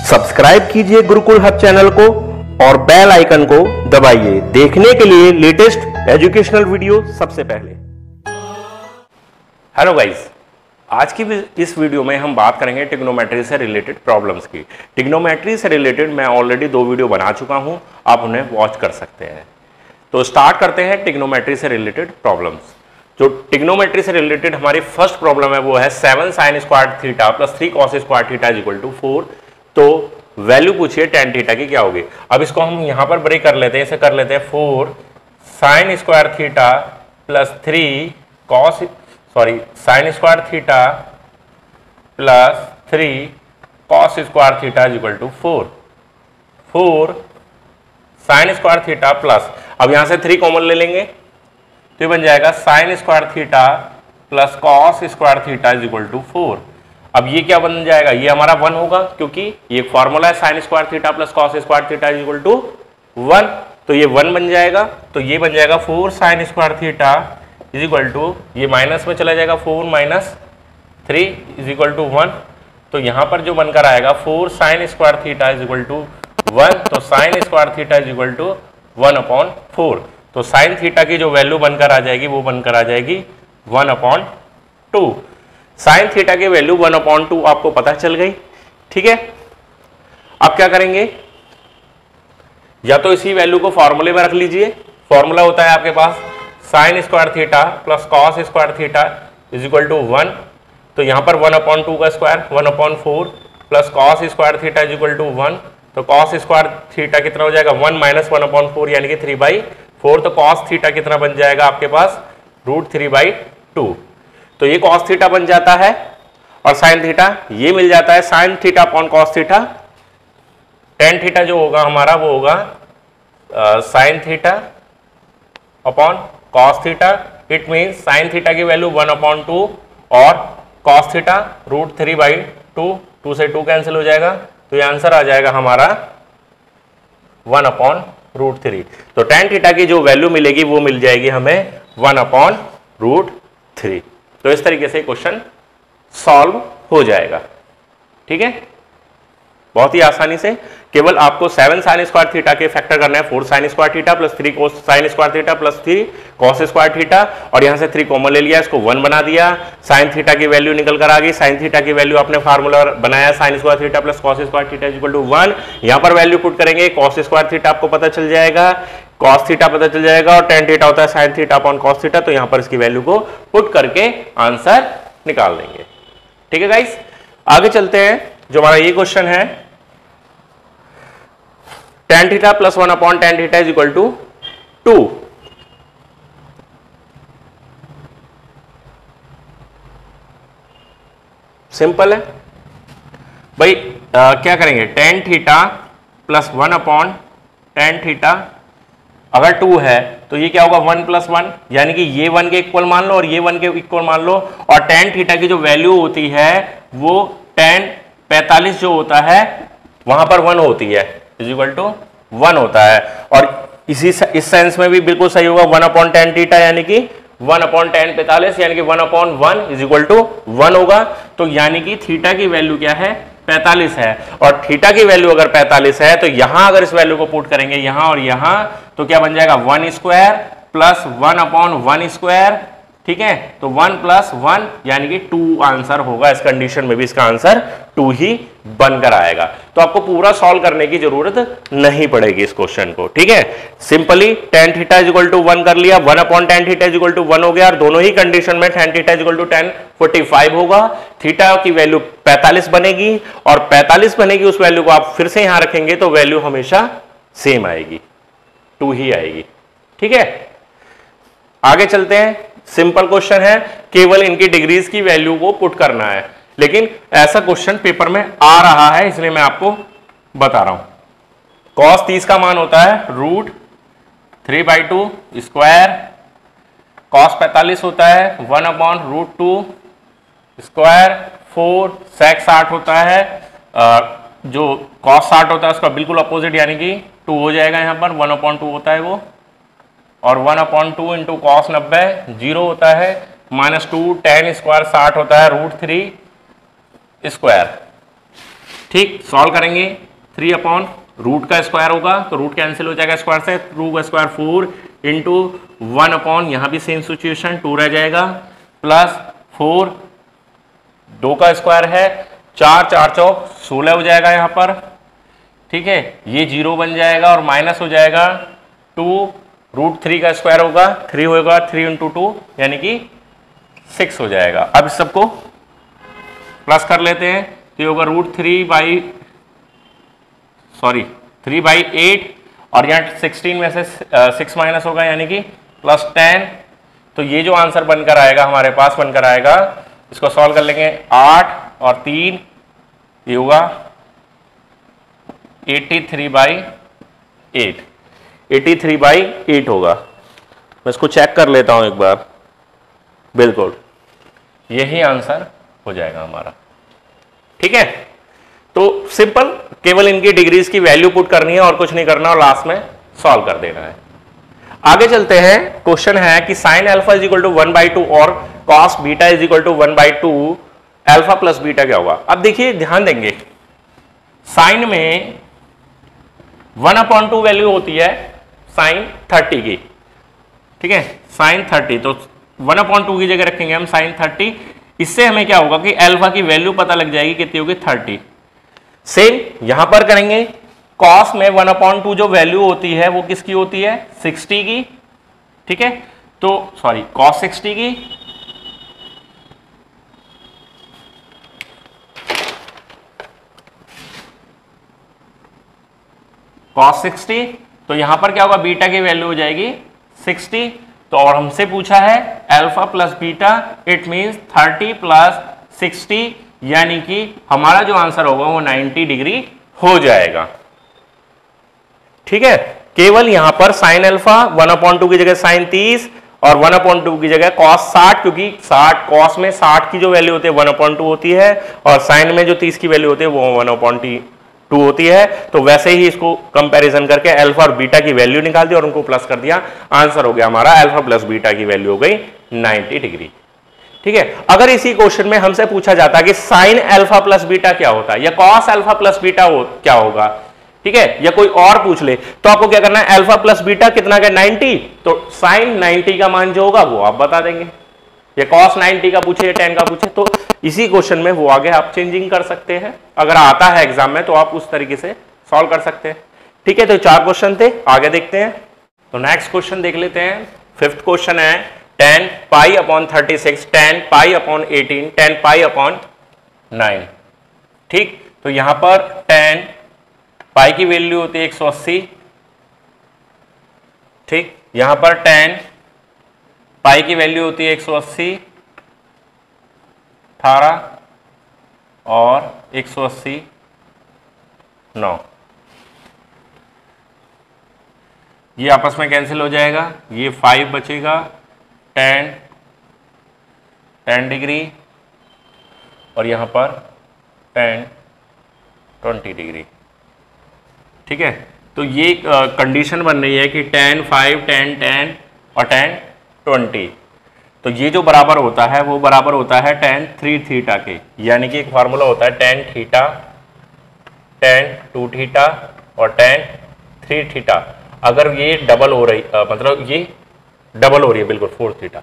Subscribe कीजिए Gurukul hub channel को और बेल आइकन को दबाइए देखने के लिए लेटेस्ट एजुकेशनल वीडियो सबसे पहले। हेलो गाइस, आज की इस वीडियो में हम बात करेंगे ट्रिग्नोमेट्री से रिलेटेड प्रॉब्लम्स की। ट्रिग्नोमेट्री से रिलेटेड मैं ऑलरेडी 2 वीडियो बना चुका हूं, आप उन्हें वॉच कर सकते हैं। तो स्टार्ट करते हैं ट्रिग्नोमेट्री से रिलेटेड प्रॉब्लम्स। जो ट्रिग्नोमेट्री से रिलेटेड हमारी फर्स्ट प्रॉब्लम है वो है 7 sin square theta plus 3 cos square theta is equal to 4। तो वैल्यू पूछिए tan थीटा की क्या होगी। अब इसको हम यहां पर ब्रेक कर लेते हैं, इसे कर लेते हैं 4 sin square theta plus 3 cos sin square theta plus 3 cos square theta is equal to 4 sin square theta plus, अब यहां से 3 कॉमन ले लेंगे तो ये बन जाएगा sin square theta plus cos square theta is equal to 4। अब ये क्या बन जाएगा, ये हमारा 1 होगा क्योंकि ये फॉर्मूला है sin square theta plus cos square theta is equal to 1, तो ये 1 बन जाएगा। तो ये बन जाएगा 4 sin square theta is equal to, ये माइनस में चला जाएगा 4 माइनस 3 इज इक्वल टू 1। तो यहां पर जो बनकर आएगा 4 sin square theta is equal to 1, तो sin square theta is equal to 1/4। तो साइन थीटा की जो वैल्यू बनकर आ जाएगी वो बनकर आ जाएगी 1/2। साइन थीटा की वैल्यू 1/2 आपको पता चल गई, ठीक है। अब क्या करेंगे, या तो इसी वैल्यू को फॉर्मूले में रख लीजिए। फॉर्मूला होता है आपके पास sine square theta plus cos square theta is equal to 1। तो यहां पर 1/2 का square 1/4 plus cos square theta is equal to 1। तो कॉस स्क्वायर थीटा कितना हो जाएगा 1 माइनस 1/4 यानी कि 3/4। तो कॉस थीटा कितना बन जाएगा आपके पास √3/2। तो ये कॉस थीटा बन जाता है और साइन थीटा ये मिल जाता है sine theta upon cos theta. Tan theta जो होगा हमारा वो होगा sine theta upon cos theta. It mean sine theta की वैल्यू 1/2 और कॉस थीटा √3/2। 2 से 2 कैंसिल हो जाएगा, तो ये आंसर आ जाएगा हमारा 1/√3। तो tan थीटा की जो वैल्यू मिलेगी वो मिल जाएगी हमें 1/√3। तो इस तरीके से क्वेश्चन सॉल्व हो जाएगा, ठीक है, बहुत ही आसानी से। केवल आपको 7 sin स्क्वायर थीटा के फैक्टर करना है 4 sin square theta plus 3 sin square theta plus 3 cos square theta, और यहां से 3 कॉमन ले लिया, इसको 1 बना दिया। साइन थीटा की वैल्यू निकल कर आ गई। साइन थीटा की वैल्यू आपने फार्मूला बनाया sin square theta plus cos square theta equal to 1। यहां पर वैल्यू पुट करेंगे, cos स्क्वायर थीटा आपको पता चल जाएगा, cos थीटा पता चल जाएगा, और tan थीटा होता है sin theta upon cos theta. तो यहां पर इसकी वैल्यू को पुट करके आंसर निकाल देंगे, ठीक है गाइस। आगे चलते हैं, जो हमारा ये क्वेश्चन है tan theta plus 1/tan theta is equal to 2। Simple है भाई। क्या करेंगे, tan theta plus 1/tan theta अगर 2 है तो ये क्या होगा 1 + 1, यानी कि ये 1 के इक्वल मान लो और ये 1 के इक्वल मान लो। और tan थीटा की जो वैल्यू होती है वो tan 45 जो होता है वहां पर 1 होती है, इज इक्वल टू 1 होता है। और इस सेंस में भी बिल्कुल सही होगा 1/tan थीटा यानी कि 1/tan 45 यानी कि 1/1 इज इक्वल टू 1 होगा। तो यानी कि थीटा की वैल्यू क्या है 45 है, और थीटा की वैल्यू अगर 45 है तो यहां अगर इस वैल्यू को पुट करेंगे यहां और यहां, तो क्या बन जाएगा 1 स्क्वायर प्लस 1/1 स्क्वायर, ठीक है। तो 1 + 1 यानी कि 2 आंसर होगा। इस कंडीशन में भी इसका आंसर 2 ही बनकर आएगा। तो आपको पूरा सॉल्व करने की जरूरत नहीं पड़ेगी इस क्वेश्चन को, ठीक है। Simply tan theta is equal to 1 कर लिया, 1/tan theta is equal to 1 हो गया, और दोनों ही कंडीशन में tan theta is equal to tan 45 होगा। थीटा की वैल्यू 45 बनेगी, और 45 बनेगी, उस वैल्यू को आप फिर से यहां रखेंगे तो वैल्यू हमेशा सेम आएगी, 2 ही आएगी, ठीक है। आगे चलते हैं, सिंपल क्वेश्चन है, केवल इनकी डिग्रीज की वैल्यू को पुट करना है। लेकिन ऐसा क्वेश्चन पेपर में आ रहा है इसलिए मैं आपको बता रहा हूं। cos 30 का मान होता है √3/2 स्क्वायर, cos 45 होता है 1/√2 स्क्वायर, 4 sec 60 होता है, जो cos 60 होता है उसका बिल्कुल अपोजिट यानी कि 2 हो जाएगा, यहां पर 1/2 होता है वो, और 1/2 इंटू cos 90 0 होता है, -2 tan स्क्वायर 60 होता है √3 स्क्वायर। ठीक, सॉल्व करेंगे 3 अपॉन रूट का स्क्वायर होगा तो रूट कैंसिल हो जाएगा स्क्वायर से, 2 का स्क्वायर 4 इंटू 1 अपॉन यहाँ भी सेम सिचुएशन 2 रह जाएगा प्लस 4, 2 का स्क्वायर है 4 4 चौक 16 हो जाएगा यहाँ पर। ठीक है, ये 0 बन जाएगा और माइनस हो जाएगा 2, रूट 3 का स्क्वायर होगा 3 होगा 3 इंटू 2 यानी कि 6 हो जाएगा। अब इस सबको प्लस कर लेते हैं तो ये होगा रूट 3 बाई 8 और यहाँ 16 में से 6 माइनस होगा यानी कि प्लस 10। तो ये जो आंसर बनकर आएगा हमारे पास बनकर आएगा, इसको सॉल्व कर लेंगे 8 और 3 ये होगा 83/8, 83/8 होगा। मैं इसको चेक कर लेता हूं एक बार, बिल्कुल यही आंसर हो जाएगा हमारा। ठीक है, तो सिंपल, केवल इनकी डिग्रीज की वैल्यू पुट करनी है और कुछ नहीं करना और लास्ट में सॉल्व कर देना है। आगे चलते हैं, क्वेश्चन है कि sine alpha is equal to 1/2 और cos beta is equal to 1/2 alpha plus beta क्या होगा। अब देखिए ध्यान देंगे, साइन में 1/2 वैल्यू होती है साइन 30 की। ठीक है, साइन 30 तो 1/2 की जगह रखेंगे हम साइन 30। इससे हमें क्या होगा कि अल्फा की वैल्यू पता लग जाएगी कितनी होगी 30। सेम यहां पर करेंगे, कॉस में 1/2 जो वैल्यू होती है वो किसकी होती है 60 की। ठीक है, तो सॉरी कॉस 60 की, कॉस 60, तो यहां पर क्या होगा बीटा की वैल्यू हो जाएगी 60। तो और हमसे पूछा है alpha plus beta, it means 30 plus 60 यानी कि हमारा जो आंसर होगा वो 90 डिग्री हो जाएगा। ठीक है, केवल यहां पर साइन अल्फा 1/2 की जगह साइन 30 और 1/2 की जगह कॉस 60, क्योंकि 60 कॉस में 60 की जो वैल्यू होती है 1/2 होती है और साइन में जो 30 की वैल्यू होती है वो 1/2 होती है। तो वैसे ही इसको कंपैरिजन करके अल्फा और बीटा की वैल्यू निकाल दी और उनको प्लस कर दिया, आंसर हो गया हमारा अल्फा प्लस बीटा की वैल्यू हो गई 90 डिग्री। ठीक है, अगर इसी क्वेश्चन में हमसे पूछा जाता कि साइन अल्फा प्लस बीटा क्या होता है या कॉस अल्फा प्लस बीटा क्या होगा, ठीक है, या कोई और पूछ ले, तो आपको क्या करना है, अल्फा प्लस बीटा कितना का 90, तो साइन 90 का मान जो होगा वो आप बता देंगे। या कॉस 90 का पूछे या 10 का पूछे तो इसी क्वेश्चन में वो आगे आप चेंजिंग कर सकते हैं। अगर आता है एग्जाम में तो आप उस तरीके से सॉल्व कर सकते हैं। ठीक है, तो 4 क्वेश्चन थे, आगे देखते हैं। तो नेक्स्ट क्वेश्चन देख लेते हैं। 5th क्वेश्चन है 10 π/36, 10 π/18, 10 π/9। ठीक, तो यहां पर 10 पाई की वैल्यू होती है 180। ठीक, यहां पर 10 पाई की वैल्यू होती है 180, 18 और 180 9, ये आपस में कैंसिल हो जाएगा, ये 5 बचेगा, 10 डिग्री और यहां पर 20 डिग्री। ठीक है, तो ये कंडीशन बन रही है कि 10 5 10 10 और 10 20, तो ये जो बराबर होता है वो बराबर होता है tan 3 थीटा के, यानी कि एक फार्मूला होता है tan थीटा, tan 2 थीटा और tan 3 थीटा। अगर ये डबल हो रही मतलब ये डबल हो रही है बिल्कुल 4 थीटा,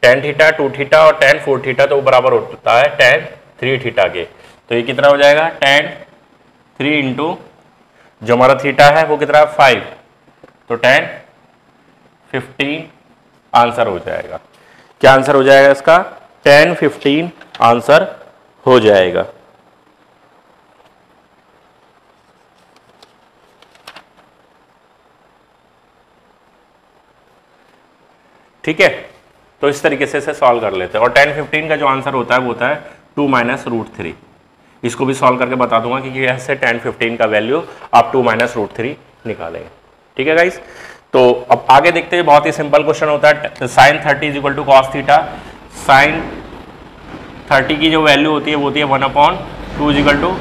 tan थीटा 2 थीटा और tan 4 थीटा, तो वो बराबर होता है tan 3 थीटा के। तो ये कितना हो जाएगा, tan 3 इंटू जो हमारा थीटा है वो कितना है 5, तो tan 15 आंसर हो जाएगा। क्या आंसर हो जाएगा इसका, tan 15 आंसर हो जाएगा। ठीक है, तो इस तरीके से सॉल्व कर लेते हैं। और tan 15 का जो आंसर होता है वो होता है 2 - √3। इसको भी सॉल्व करके बता दूंगा कि कैसे tan 15 का वैल्यू आप 2 - √3 निकालेंगे। ठीक है गाइस, तो अब आगे देखते हैं। बहुत ही सिंपल क्वेश्चन होता है, sine 30 equal to cos theta. Sine 30 की जो वैल्यू होती है वो होती है 1/2 इक्वल टू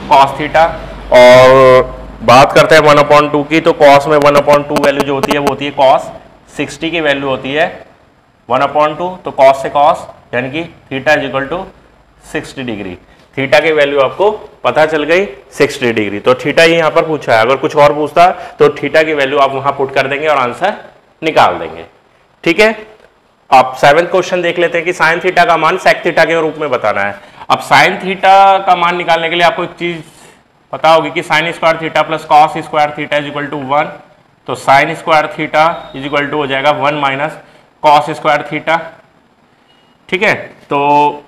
कॉस थीटा। और बात करते हैं 1/2 की, तो कॉस में 1/2 वैल्यू जो होती है वो होती है कॉस 60 की वैल्यू होती है 1/2, तो कॉस से कॉस यानी कि theta is equal to 60 degree. Theta की वैल्यू आपको पता चल गई 60 डिग्री। तो थीटा ही यहां पर पूछा है, अगर कुछ और पूछता तो थीटा की वैल्यू आप वहां पुट कर देंगे और आंसर निकाल देंगे। ठीक है, आप 7वां क्वेश्चन देख लेते हैं कि साइन थीटा का मान सेक थीटा के रूप में बताना है। अब साइन थीटा का मान निकालने के लिए आपको एक चीज पता होगी कि sine square theta plus cos square theta is equal to 1। तो sine square theta is equal to हो जाएगा 1 माइनस कॉस स्क्वायर थीटा। ठीक है, तो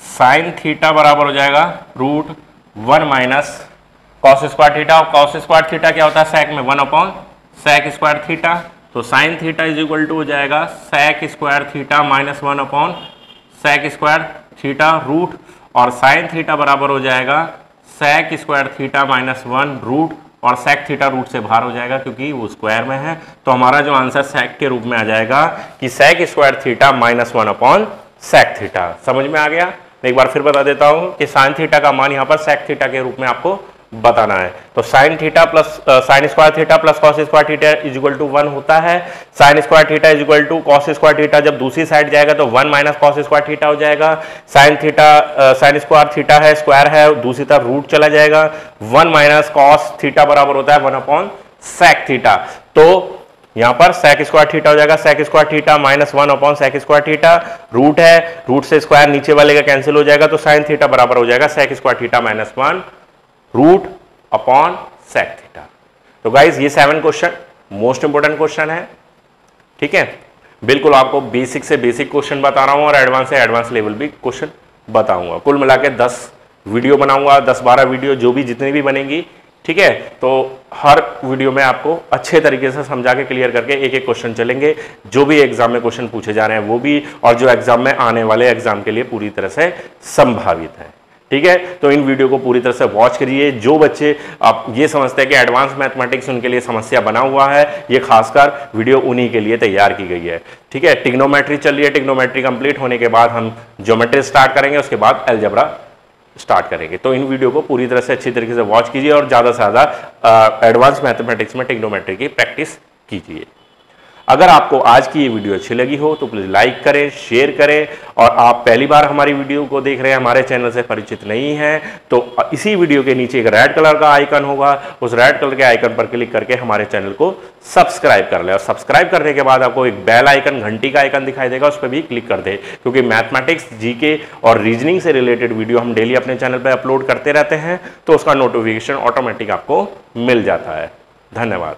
साइन थीटा बराबर हो जाएगा root 1 minus cos square theta. और कॉस स्क्वायर थीटा क्या होता है सेक में 1 अपॉन सेक स्क्वायर थीटा। तो sine theta is equal to हो जाएगा sec square theta minus 1 upon sec square theta root, और साइन थीटा बराबर हो जाएगा sec square theta minus 1 root, और सेक थीटा रूट से बाहर हो जाएगा क्योंकि वो स्क्वायर में है। तो हमारा जो आंसर सेक के रूप में आ जाएगा कि sec square theta minus 1 upon sec theta. समझ में आ गया? मैं एक बार फिर बता देता हूं कि साइन थीटा का मान यहां पर सेक थीटा के रूप में आपको बताना है। तो sine theta plus sine square theta plus cos square theta is equal to 1 होता है। Sine square theta is equal to cos square theta, जब दूसरी साइड जाएगा तो 1 माइनस कॉस स्क्वायर थीटा हो जाएगा। Sine theta sine square theta है, square है, दूसरी तरफ रूट चला जाएगा। 1 माइनस कॉस थीटा बराबर होता है 1 अपॉन सेक थीटा। तो यहां पर सेक स्क्वायर थीटा हो जाएगा sec square theta minus 1 upon sec square theta, root है, रूट से स्क्वायर नीचे वाले का कैंसिल हो जाएगा। तो साइन थीटा बराबर हो जाएगा sec square theta minus 1 root upon sec theta. तो गाइज ये 7 क्वेश्चन मोस्ट इंपोर्टेंट क्वेश्चन है। ठीक है, बिल्कुल आपको बेसिक से बेसिक क्वेश्चन बता रहा हूं और एडवांस से एडवांस लेवल भी क्वेश्चन बताऊंगा। कुल मिला के 10 वीडियो बनाऊंगा, 10-12 वीडियो जो भी जितनी भी बनेंगी। ठीक है, तो हर वीडियो में आपको अच्छे तरीके से समझा के क्लियर करके एक एक क्वेश्चन चलेंगे, जो भी एग्जाम में क्वेश्चन पूछे जा रहे हैं वो भी, और जो एग्जाम में आने वाले एग्जाम के लिए पूरी तरह से संभावित है। ठीक है, तो इन वीडियो को पूरी तरह से वॉच करिए। जो बच्चे आप ये समझते हैं कि एडवांस मैथमेटिक्स उनके लिए समस्या बना हुआ है, ये खासकर वीडियो उन्हीं के लिए तैयार की गई है। ठीक है, ट्रिग्नोमेट्री चल रही है, ट्रिग्नोमेट्री कंप्लीट होने के बाद हम ज्योमेट्री स्टार्ट करेंगे, उसके बाद अलजेब्रा स्टार्ट करेंगे। तो इन वीडियो को पूरी तरह से अच्छी तरीके से वॉच कीजिए और ज़्यादा से ज़्यादा एडवांस मैथमेटिक्स में ट्रिग्नोमेट्री की प्रैक्टिस कीजिए। अगर आपको आज की ये वीडियो अच्छी लगी हो तो प्लीज़ लाइक करें, शेयर करें, और आप पहली बार हमारी वीडियो को देख रहे हैं, हमारे चैनल से परिचित नहीं हैं, तो इसी वीडियो के नीचे एक रेड कलर का आइकन होगा, उस रेड कलर के आइकन पर क्लिक करके हमारे चैनल को सब्सक्राइब कर लें। और सब्सक्राइब करने के बाद आपको एक बेल आइकन, घंटी का आइकन दिखाई देगा, उस पर भी क्लिक कर दें, क्योंकि मैथमेटिक्स, जीके और रीजनिंग से रिलेटेड वीडियो हम डेली अपने चैनल पर अपलोड करते रहते हैं, तो उसका नोटिफिकेशन ऑटोमेटिक आपको मिल जाता है। धन्यवाद।